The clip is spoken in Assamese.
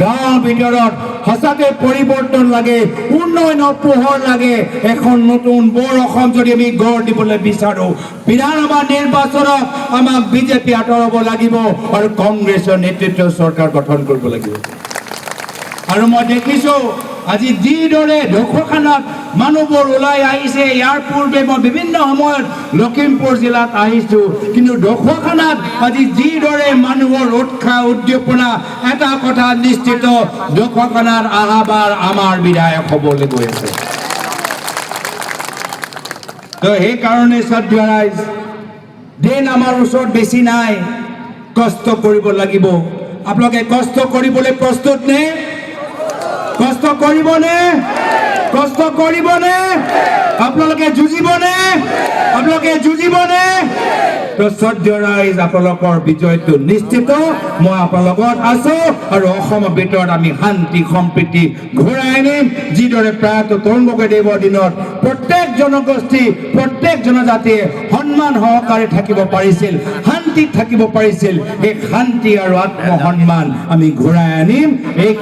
গাঁৱৰ ভিতৰত সঁচাকৈ পৰিৱৰ্তন লাগে, উন্নয়নৰ পোহৰ লাগে। এখন নতুন বৰ অসম যদি আমি গঢ় দিবলৈ বিচাৰোঁ, বিধানসভা নিৰ্বাচনত আমাক বিজেপি আঁতৰাব লাগিব আৰু কংগ্ৰেছৰ নেতৃত্বৰ চৰকাৰ গঠন কৰিব লাগিব। আৰু মই দেখিছোঁ আজি যিদৰে ঢকুৱাখানাত মানুহবোৰ ওলাই আহিছে, ইয়াৰ পূৰ্বে মই বিভিন্ন সময়ত লখিমপুৰ জিলাত আহিছোঁ, কিন্তু ঢকুৱাখানাত আজি যিদৰে মানুহৰ উৎসাহ উদ্দীপনা, এটা কথা নিশ্চিত, ঢকুৱাখানাত অহাবাৰ আমাৰ বিধায়ক হ'বলৈ গৈ আছে। তো সেইকাৰণে শ্ৰদ্ধেয় ৰাইজ, দিন আমাৰ ওচৰত বেছি নাই, কষ্ট কৰিব লাগিব। আপোনালোকে কষ্ট কৰিবলৈ প্ৰস্তুত নে? কষ্ট কৰিবনে? কষ্ট কৰিবনে? আপোনালোকে যুঁজিবনে? আপোনালোকে যুঁজিবনে? তো শ্ৰদ্ধেয় ৰাইজ, আপোনালোকৰ বিজয়টো নিশ্চিত। মই আপোনাৰ লগত আছো আৰু অসমৰ ভিতৰত আমি শান্তি সম্প্ৰীতি ঘূৰাই আনিম। যিদৰে প্ৰয়াত তৰুণ গগৈদেৱৰ দিনত প্ৰত্যেক জনগোষ্ঠী, প্ৰত্যেক জনজাতিয়ে সন্মান সহকাৰে থাকিব পাৰিছিল, শান্তিত থাকিব পাৰিছিল, সেই শান্তি আৰু আত্মসন্মান আমি ঘূৰাই আনিম। এই